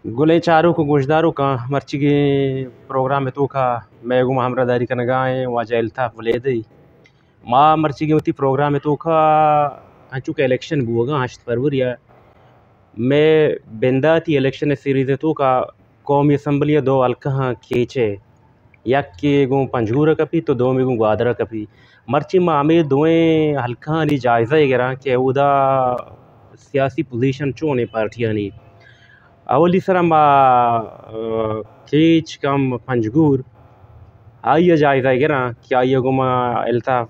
गुले चारों को गोशदारों का मर्ची के प्रोग्राम है तो का मैं गुमा हमरा दारी का नगाए वाजा इल्ता वलेदई माँ मर्ची के उती प्रोग्राम है तो का अंचु का इलेक्शन बुआगा 8 फरवरी मैं बेंदाती इलेक्शन सीरीज है तो का कौमी असम्बली दो अलका केचे यक के गो पंजूरा कपी तो दो में गो ग्वादरा कपी मर्ची माँ हमें दोएं हल्का नी जायजा गिरा के उदा सियासी पोजीशन चोने पार्टियां नी अवली सर मा केच कम पंजगूर आइए जायजा गिरा कि आइए गुमा एल्ता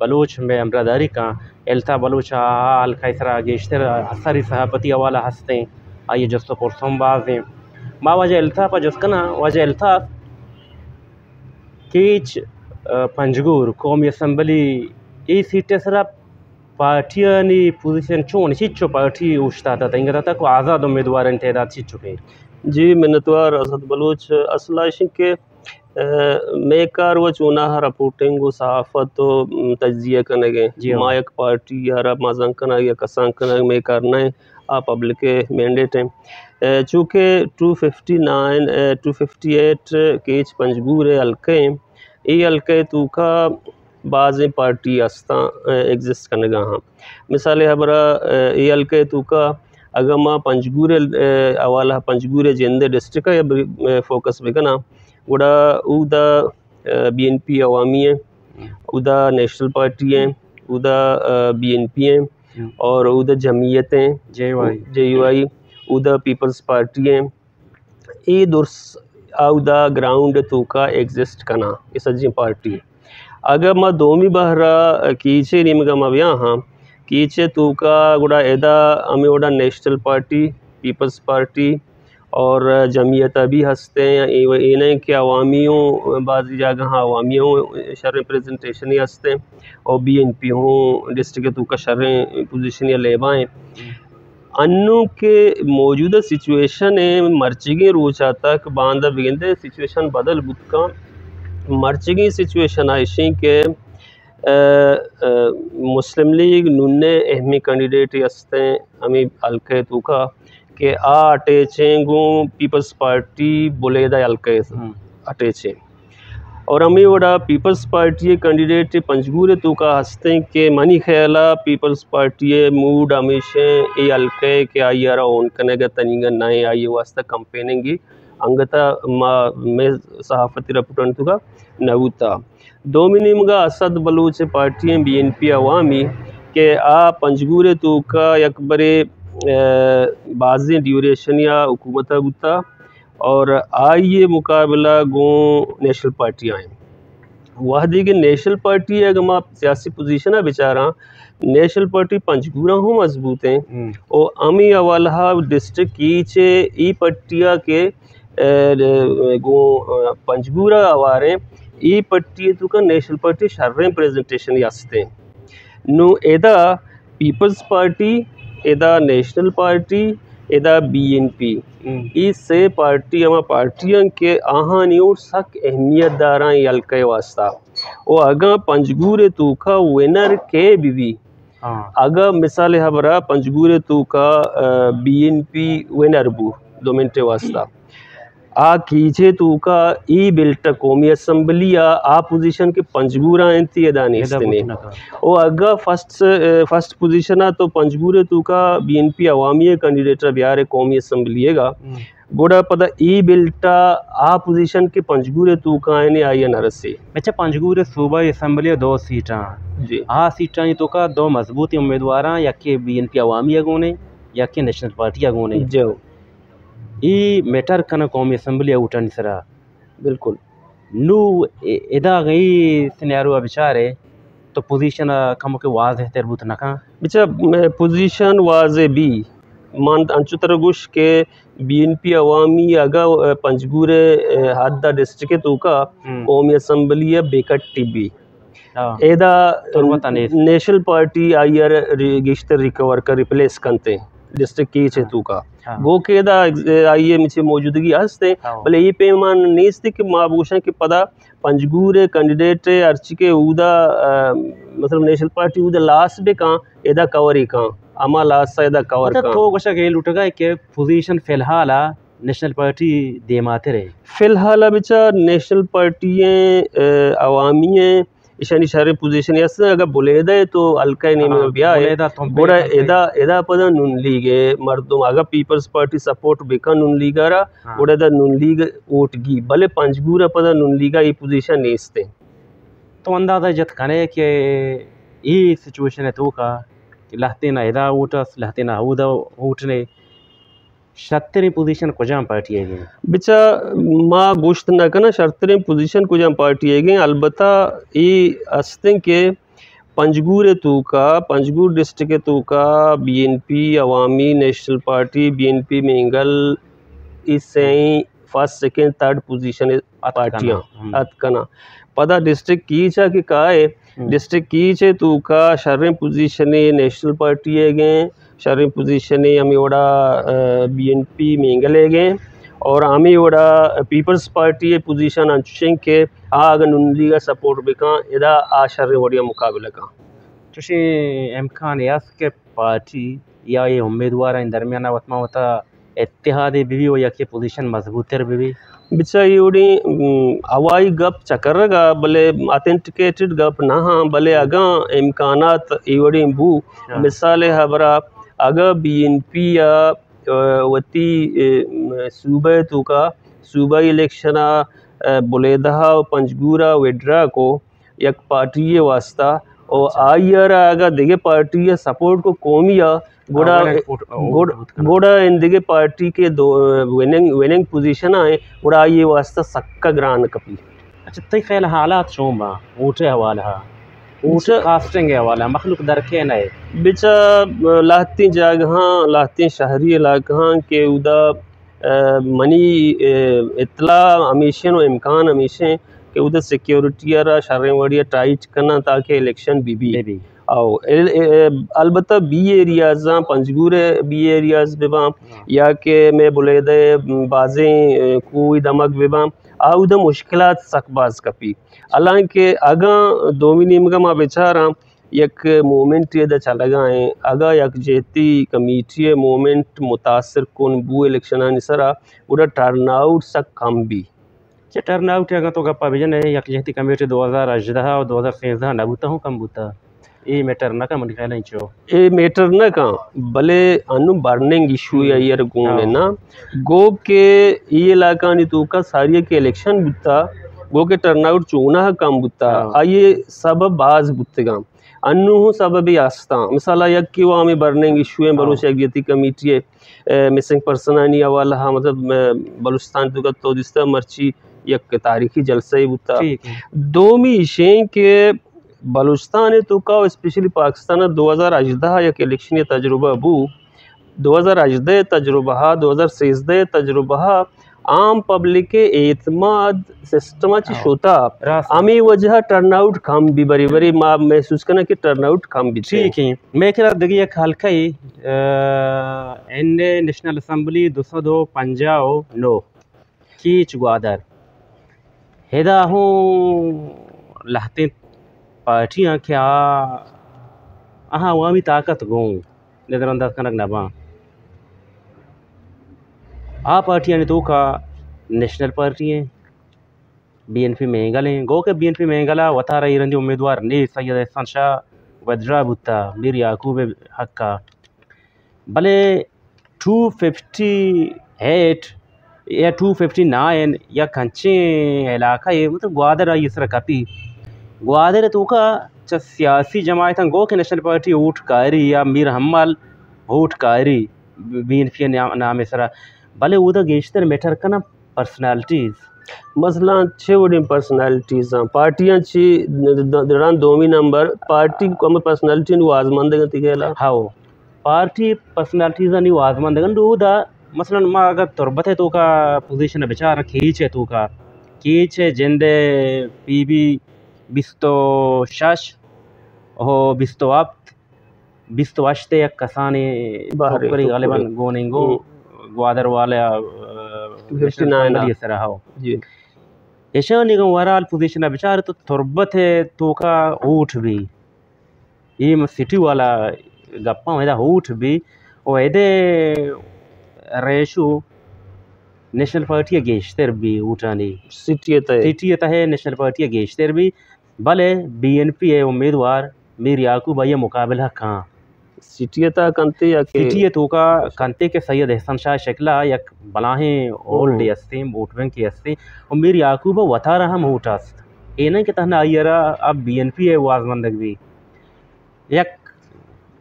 बलोच में अमरादारी का एल्ता बलोच हाल खैसरा गेश्तर हसरी सहापति वाला हंसते आइए जस्तो पुरसों बाजें माँ वजह एल्ता पर जसकना वजह एल्ता केच पंजगूर कौमी असम्बली ई सीटें सरा पार्टियां नी पोजीशन चोन चिच्चो पार्टी उश्ता था इंगता तक आज़ाद उम्मीदवार इंतदाद चिच्चो के जी मिन्नतवार असद बलूच असलाशी के मेकार व चुना रिपोर्टिंग सहाफत तजिया कनगे मायक पार्टी यारा माजंग कना या कसांग कना मेकार नए आ पब्लिक मैंडेट है चूँकि 258 केच पंजगूर हल्के ये हल्के तूका बाज़ पार्टी आस्ता एग्जिस्ट करने हाँ मिसाल हबरा ये हल्के तूका अगर माँ पंजगूर अवाला पंजगूर जेंदे डिस्ट्रिक्ट या फोकस बेकना गुड़ा उदा BNP अवामी है उदा नेशनल पार्टी है उदा BNP है और उदा जमीयतें JUI उदा पीपल्स पार्टी है ये दुर्स उदा ग्राउंड तो का एग्जिस्ट करना इस जी पार्टी अगर माँ दोमी बहरा कीचे निमगा मव्या हाँ कीचे तो का गुड़ा एदा हमें उड़ा नेशनल पार्टी पीपल्स पार्टी और जमीयत भी हंसते हैं इन्हें के अवामियों बाज़ जगह हाँ अवामियों शर रिप्रेजेंटेशन ही हंसते हैं और BNP हों डिस्ट्रिक्ट तो का शर पोजीशन या लेबाएँ अन्नू के मौजूदा सिचुएशन है मर्चिगे रोचा तक बांधा बिगंदे सिचुएशन बदल बुतका मर्चिगी सिचुएशन आइशी के मुस्लिम लीग नुन्ने अहमी कैंडिडेट हंसते हैं हमें हल्के तो का के अटेचेंगू पीपल्स पार्टी बुलेदा हल्के अटेचे और हमें वड़ा पीपल्स पार्टी कैंडिडेट पंजगूर तो का हंसते के मनी ख्याला पीपल्स पार्टी मूड हमेशा ये हल्के के आई यारा ओन कनेगा तनिगा नए आई वास्ता कंपेनिंग अंगता मैं सहाफती रिपोर्ट तो का नवुता दोमिनिमगा असद बलूच पार्टी BNP अवामी के आ पंजगूर तो का यकबरे बाज़ ड्यूरेशन या हुकूमत बुता और आइए मुकाबला गो नेशनल पार्टी आए वह देखिए नेशनल पार्टी है अगर आप सियासी पोजीशन है बेचारा नेशनल पार्टी पंजगूरा हूँ मजबूत हैं और अमी अवाला डिस्ट्रिक्ट कीचे ई पट्टिया के गो पंजगूरा आवारे ई पट्टी तो का नेशनल पार्टी शर्रें प्रेजेंटेशन यास्ते नो एदा पीपल्स पार्टी एदा नेशनल पार्टी एदा BNP इससे पार्टी हमारा पार्टियां के आहानियों सक अहमियत दारा हल्के वास्ता और अगर पंजगूर तो का विनर के भी अगर मिसाल हमारा पंजगूर तो का BNP विनर बू 2 मिनट वास्ता आ कीचे तो का ई बिल्ट कौमी असम्बली आ पोजीशन के पंजगूरा एंती अदानी और अगर फर्स्ट पोजीशन तो पंजगूर तो का BNP अवामी कैंडिडेट बिहार कौमी असम्बली गोड़ा पता ई बिल्टा आ पोजीशन के पंजगूर तो का ने आई नरसे अच्छा पंजगूर सूबा असम्बली 2 सीटा जी आ सीटा तो का 2 मजबूत उम्मीदवार या के BNP अवामी अगोने या के नेशनल पार्टी अगोने जो ई मैटर कना कौमी असम्बली उठा सरा बिल्कुल नू एदा गई सिनेरियो बिचारे तो पोजीशन कम के वाज है तरबूत नका बिचा पोजीशन वाज बी मान अंचुतरगुश के BNP अवामी अगा पंजगूर हद्दा डिस्ट्रिक्ट तो का कौमी असम्बली बेकट टिबी एदा नेशनल पार्टी आयर रजिस्टर रिकवर कर रिप्लेस करते डिस्ट्रिक्ट की छेतु का वो केदा आइए मिचे मौजूदगी हंसते भले ये पेमान नीस्ती के माबूशा के पदा पंजगूर कैंडिडेट अर्ची के उदा मतलब नेशनल पार्टी उदा लास्ट बे कहाँ एदा कवरी कहाँ अमा लासायदा कवर मतलब का तो गशा गेल उठगा के पोजीशन फिलहाल नेशनल पार्टी देमाते रहे फिलहाल बिचा नेशनल पार्टियाँ अवामी इशानी शारे पोजीशन यासा अगर बुलेदा है तो अलका नहीं में बिया है बुलेदा तुम पे गोड़ा एदा एदा पदा नुन लीग मर्दों अगर पीपल्स पार्टी सपोर्ट बेका नुन लीगारा गोड़ा दा नुन लीग वोट गी भले पंचगूरा पदा नुन लीगा ये पोजीशन नेस्ते तो अंदाजा जत कने के ये सिचुएशन है तो का लहते ना एदा वोटस लहते ना उदा वोटने शतरी पोजीशन को जाम पार्टी है बिचा माँ गोश्त न करना शर्तरें पोजीशन को जम पार्टी है अलबत्ता ये अस्ते के पंजगूर तो का पंजगूर डिस्ट्रिक्ट तो का बीएनपी अवामी नेशनल पार्टी बीएनपी मेंगल इससे फर्स्ट सेकंड थर्ड पोजीशन पार्टियां अतकना पदा डिस्ट्रिक्ट की चा कि का है डिस्ट्रिक्ट की चे तो का शर्रें पोजीशन नेशनल पार्टी है गए शर्रें पोजीशन हमें ओड़ा बीएनपी मेंगले गए और हमें ओड़ा पीपल्स पार्टी पोजीशन अंशें के आग नुंदी का सपोर्ट बेका इदा आ शर्रें वड़िया मुकाबला का चुशी इम्कान यास के पार्टी या ये उम्मीदवार इन दरमियान वतमा होता इत्तेहादी भी हो या के पोजीशन मजबूत है भी बिचा योड़ी हवाई गप चकरगा भले ऑथेंटिकेटेड गप ना हाँ भले अगा इम्कानात योड़ी बू मिसाल हबरा अगर बीएनपी या वती सूबे तो का सूबा इलेक्शन बुलेदहा पंजगूरा वेड्रा को एक पार्टी वास्ता और आयर अगर दिगे पार्टी सपोर्ट को कौमिया गोड़ा इन दिगे पार्टी के दो विनिंग पोजीशन आए गोड़ा ये वास्ता सक्का ग्रान कपी अच्छा तय ख्याल हालात शोमा ऊटे हवाला ऊटे कास्टिंग हवाला मखलूक दरके नए बिचा लाहती जगह लाहती शहरी इलाका के उदा मनी इतला हमेशा नो इम्कान हमेशा के उधर सिक्योरिटी यारा शर्रें वड़िया टाइट करना ताकि इलेक्शन भी आओ अलबत्ता बी एरियाज पंजगूर बी एरियाज बेबा या के मैं बोले दे बाजें कोई दमक बेबा आउदा मुश्किलात सकबाज कपी हालांकि अगा दोमिनिमगा मा बेचारा एक मोमेंट ये चला गए अगा एक जेती कमीटी मोमेंट मुतासर कौन बू इलेक्शन निसरा उड़ा टर्नआउट सक कम भी टर्नआउट अगर तो गप्पा भेजन है एक जेती कमेटी 2018 और 2013 ना बुता हूँ कम बुता ये मैटर ना का मन ख्याल नहीं चो ये मैटर ना का भले अनु बर्निंग इशू या यार गोने ना गो के ये इलाका नहीं तो का सारी के इलेक्शन बुता गो के टर्नआउट चुना कम बुता आये सब बाज बुतेगा अन्नु सब भी आस्था मिसाला यक कि वो हमें बर्निंग इशू है बलूच एक जेती कमेटी है मिसिंग पर्सन आनी वाला मतलब बलूचिस्तान तो जिसता मर्ची एक तारीखी जलसा ही बुता दोमी इशें के बलूचिस्तान तो का स्पेशली पाकिस्तान 2018 एक इलेक्शन तजुर्बा बू 2018 तजुर्बा 2013 तजुर्बा आम पब्लिक के एतमाद सिस्टम होता आमी वजह टर्नआउट कम भी बरी बरी माँ महसूस करना कि टर्नआउट कम भी ठीक है मैं कह रहा देखिए खालका ही एन नेशनल असम्बली 202 पंजाब नो की चुगादर हेदा हूँ लहते पार्टियाँ क्या अहाँ अवामी ताकत गो नज़रअंदाज कनक नबा आ पार्टियाँ ने तो का नेशनल पार्टी है बीएनपी मेंगल हैं गो के बीएनपी मेंगला वता रही रंदी उम्मीदवार ने सैयद एहसान शाह वज्रा बुत्ता मीर याकूब हक्का भले 258 या 259 या कंचे इलाका ये मतलब ग्वादर इसरा कपी ग्वादर तो का सियासी जमात गो के नेशनल पार्टी वोट कारी या मीर हम्मल वोट कारी बीएनपी नाम सरा भले उधर गेश्तर मैटर का ना पर्सनालिटीज़ मसला छे वोटिंग पर्सनालिटीज़ पार्टियां ची दरान दोमी नंबर पार्टी को पर्सनालिटी नु आजमान देगा तिकेला हाँ पार्टी पर्सनालिटीज़ नु आजमान देगा दूधा मसलन माँ अगर तुरबत है तो का पोजीशन बेचारा खींच है तो का खींच है जिंदे पीबी बिस्तो शश हो बिस्तो आप बिस्तो अश्ते एक कसाने बाहर गालिबन गोनिंगो ग्वादर वाले 59 सर हो जी ऐसा निगम वराल पोजीशन बेचारे तो तुरबत है तो का ऊठ भी ये सिटी वाला गप्पा वेदा उठ भी वेदे रेशु नेशनल पार्टी गेश्तर भी उठानी सिटी है नेशनल पार्टी गेश्तर भी भले बीएनपी है उम्मीदवार मीर याकूब भाई मुकाबला कहाँ सिटी कंते या के सिटी तो का कंते के सैयद एहसन शाह शक्ला या बलाहे ओल्ड अस्ती वोट बैंक की अस्ती और मीर याकूब वथा रहा मोटास ये नहीं कि तहना आयरा अब बीएनपी है वाजमंदक भी एक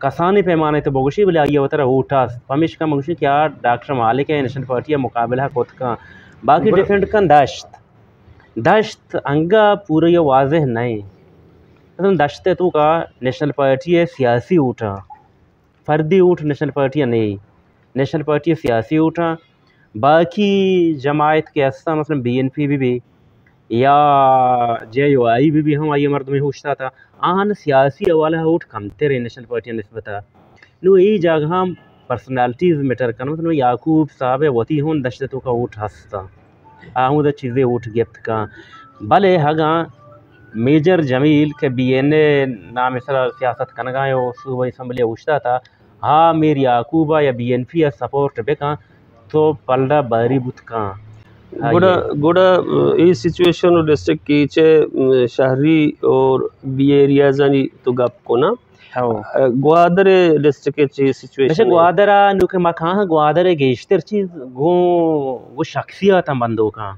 कसानी पैमाने तो बोगशी बोले आइए वतरा उठास पमिश का मगशी क्या डॉक्टर मालिक है नेशनल पार्टी मुकाबला कोत का बाकी डिफेंड का दश्त अंगा पूरे ये वाजह नहीं मतलब दश्त तो का नेशनल पार्टी है सियासी उठा फर्दी उठ नेशनल पार्टी नहीं नेशनल पार्टी सियासी उठा बाकी जमायत के अस्ता मतलब बीएनपी भी या JUI भी हम आइए मर्द में होशता था आन सियासी हवाला उठ कमते रहे नेशनल पार्टी निस्बता नो यही जगह पर्सनालिटीज़ मैटर करना मतलब याकूब साहब वती हों दशतों का उठ हंसता आहूँ द चीज़ें उठ गिफ्ट का भले हगा मेजर जमील के BNA नाम इसरा सियासत कनगाए सूबा असम्बली उछता था हाँ मेर याकूबा या BNP या सपोर्ट बेका तो पलड़ा बारी बुत का गुड़ा इस सिचुएशन डिस्ट्रिक्ट की चे शहरी और बी एरियाज यानी तो गप को ना ग्वादर डिस्ट्रिक्ट की सिचुएशन ग्वादरा नुके मखा ग्वादर गेश्तर चीज वो शख्सियत बंदों का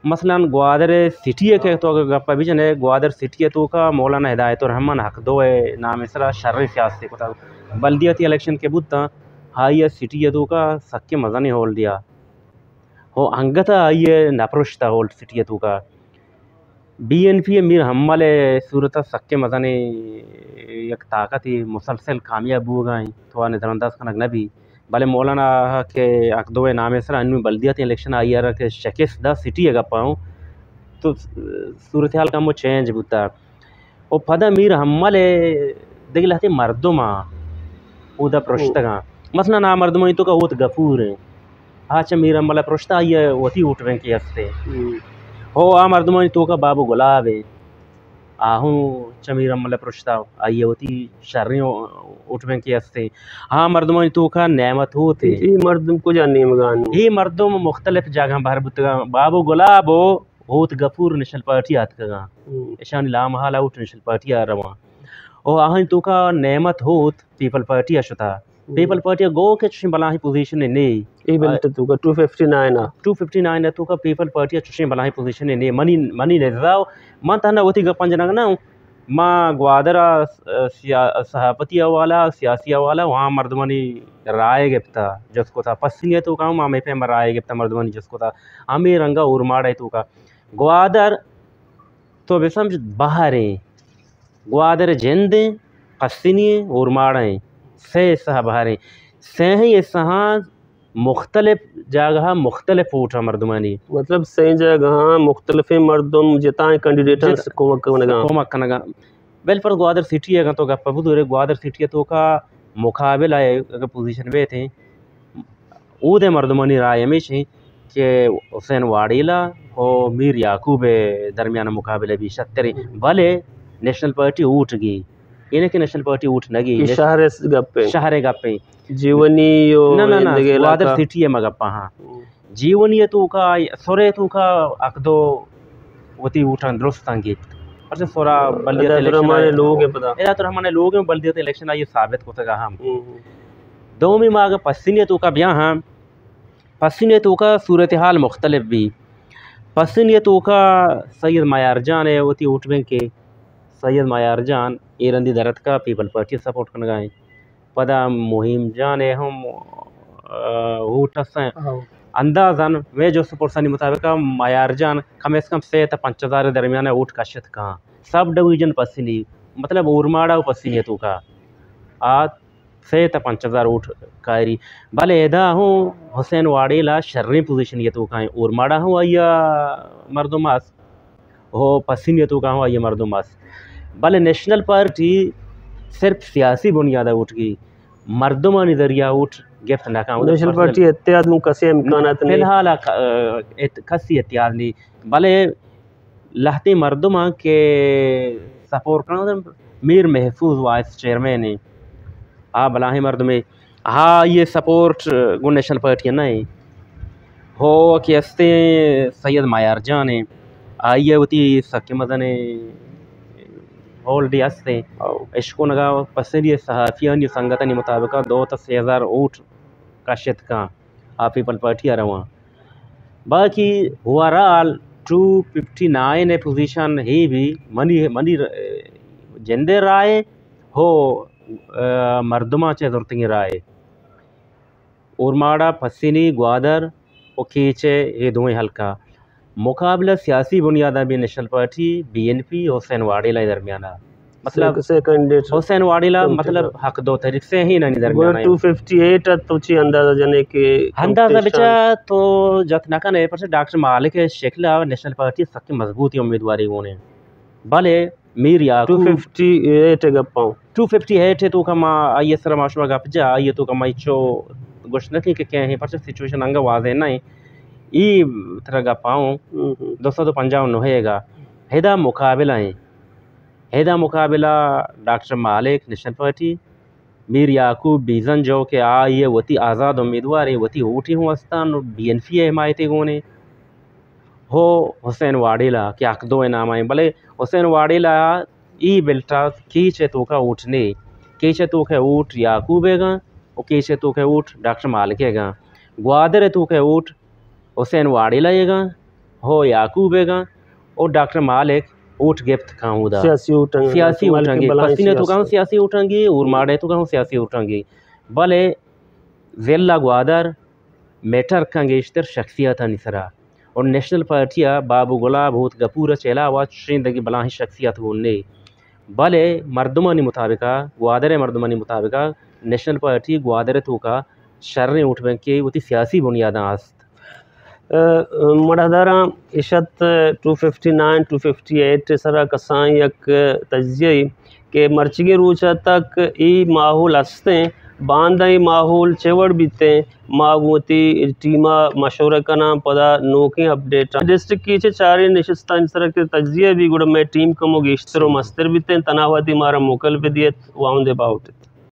मसलन ग्वादर सिटी के तो अगर गप्पा भी जने ग्वादर सिटी तो का मौलाना हिदायत और रहमान हक दो है नाम इसरा शर्र सियासी को बल्दियती इलेक्शन के बुद्धा हाई सिटी तो का सक्के मज़ा नहीं होल दिया हो अंगता आइए नपरुश्ता होल्ड सिटी तो का BNP मीर हमले सूरत सक्के मज़ा ने एक ताकत ही मुसलसल कामयाब हो गए थोड़ा नज़रअंदाज का नबी भले मौलाना के अकदो नाम सर अन्य बल्दियत इलेक्शन आई यार के शकेस द सिटी है पाऊँ तो सूरत हाल का मो चेंज बुता और फदा मीर हमले देख लहते मर्दुमा उदा प्रश्तगा मसला ना मर्दुमा तो का वो गफूर है अच्छा मीर हमला प्रश्ता आइए वती उठ बैंक के हस्ते हो आ मर्दुमा तो का बाबू गुलाब है आहूँ चमीर हमला प्रश्ता आइए वती शर्री उठ बैंक के हस्ते हाँ मर्दुमा तो का नेमत होते ये मर्दुम को जाने मगान ये मर्दुम मुख्तलिफ जगह बाहर बुतगा बाबू गुलाब होत गफूर नेशनल पार्टी आत का ईशान लाम हाला उठ नेशनल पार्टी आ रहा और आहूँ तो का नेमत होत पीपल पार्टी अशुता पीपल पार्टी गो के चुशी बलाही पोजीशन ने ए बेल्ट तो का 259 है तो का पीपल पार्टी चुशी बलाही पोजीशन ने मनी ने जाओ मन तना वती गपन जना ना मां ग्वादरा सभापति वाला सियासी वाला वहाँ मर्दमनी राय गिफ्ता जिसको था पसीने तो का माँ में पे राय गिफ्ता मर्दमनी जिसको था हमें रंगा उर्माड़ा तो का ग्वादर तो बेसम बाहर है ग्वादर जिंद पसीने उर्माड़ा से सह बाहर से ही सहा मुख्तलिफ जगह मुख्तलिफ उठा मर्दमानी मतलब सही जगह मुख्तलिफ मर्दम जिताए कैंडिडेट कोमक कनगा वेल पर ग्वादर सिटी है तो गप्पा बुदुरे ग्वादर सिटी तो का मुकाबला है अगर पोजीशन में थे ऊदे मर्दमानी राय में छे के हुसैन वाड़ीला और मीर याकूब दरमियान मुकाबले भी 70 भले नेशनल पार्टी उठ गई इन्हें के नेशनल पार्टी उठ नगी शहरे गप्पे जीवनी ना ग्वादर सिटी है मगप्पा हाँ जीवनी तो का सोरे तो का अकदो वती उठन दुरुस्त अंगित अच्छा सोरा बल्दियत इलेक्शन हमारे लोग हैं पता एला तो हमारे लोग हैं बल्दियत इलेक्शन आई साबित को सका हम दो में माग पसीने तो का ब्याह हम पसीने तो का सूरत हाल मुख्तलिफ भी पसीने तो का सैयद मायार जान है वती उठ बैंक के सैयद मायार जान एरंदी दरत का पीपल पार्टी सपोर्ट करना गए पदा मुहिम जान है हम अंदाजन वे जो सपोर्ट सानी मुताबिक मायार जान कम से कम 5000 दरमियान ऊट कशत कहाँ सब डिवीजन पसीनी मतलब उर्माड़ा पसीने तो का आ 5000 ऊट कायरी भले एदा हूँ हुसैन वाड़ीला शर्री पोजीशन ये तो कहाँ उर्माड़ा हूँ आइया मर्दुमास हो पसीने तो कहाँ आइया मर्दुमास भले नेशनल पार्टी सिर्फ सियासी बुनियाद उठ गई मर्दुमा नजरिया उठ गिफ्ट नाकाम नेशनल पार्टी इत्तेहाद में कसे इम्कानात नहीं फिलहाल कसी इत्तेहाद नहीं भले लहती मर्दुमा के सपोर्ट करना मीर महफूज वाइस चेयरमैन है आ बलाही मर्द में हाँ ये सपोर्ट गो नेशनल पार्टी नहीं हो कि अस्ते सैयद मायार जान है आइए होती सके मदने ऑलरेडी अस्ते इश्को नगा पसंदी सहाफियान संगठन मुताबिक 2,000 वोट का शत का आप पीपल पार्टी आ रहा बाकी ओवरऑल 259 पोजीशन ही भी मनी मनी जिंदे राय हो मर्दमा चे जरूरत राय उर्माड़ा पसीनी ग्वादर और खींचे ये दोवें हल्का मुकाबला सियासी बुनियादा भी नेशनल पार्टी BNP हुसैन वाडीला दरमियाना मतलब से कैंडिडेट हुसैन वाडीला मतलब हक दो तरीक से ही नहीं दरमियाना 258 तो ची अंदाजा जने के अंदाजा बेचा तो जत ना कने पर डॉक्टर मालिक शेखला नेशनल पार्टी सबकी मजबूत उम्मीदवारी होने भले मीर या 258 गप्पाओ 258 है तो कमा आइए सर माशवा गप जा आइए तो कमा इचो गोश्त के क्या है पर सिचुएशन अंगा वाजे नहीं ई तरह का पाऊँ 255 होएगा हेदा मुकाबला है हेदा मुकाबला डॉक्टर मालिक नेशनल पार्टी मीर याकूब बीजन जो के आ ये वती आज़ाद उम्मीदवार है वती उठी हूँ अस्तान BNP हिमायती गोने हो हुसैन वाडीला क्या दो नाम आए भले हुसैन वाडीला ई बेल्टा कीचे तो का उठने कीचे तो के उठ याकूबेगा और कीचे तो के उठ डॉक्टर मालिकेगा ग्वादर तो के उठ हुसैन वाडीलाएगा हो याकूबेगा और डॉक्टर मालिक उठ गिफ्ट खाऊंगा सियासी उठेंगे पसीने तो कहूँ सियासी उठेंगी और माड़े तो कहूँ सियासी उठेंगी भले ज़िला ग्वादर मेटर रखेंगे इश्तर शख्सियत निसरा और नेशनल पार्टियाँ बाबू गुलाब होत गपूर चला हुआ श्रींदगी बलाही शख्सियत होने भले मर्दमानी मुताबिका ग्वादर मर्दमानी मुताबिका नेशनल पार्टी ग्वादर तो का शर्रें उठवें के वो सियासी बुनियादा आस्त मड़ादारा इशत 259 258 सरा कसां यक तजिए के मर्चिगे रूचा तक ई माहौल हंसते बांधाई माहौल चेवड़ बीते मागोती टीमा मशवरा कना पदा नोके अपडेट डिस्ट्रिक्ट की चारे नशिस्ता इस तरह के तजिए भी गुड़ में टीम कमो गेश्तरो मस्तर बीते तनावाती मारा मुकल पे दिए वाउंड अबाउट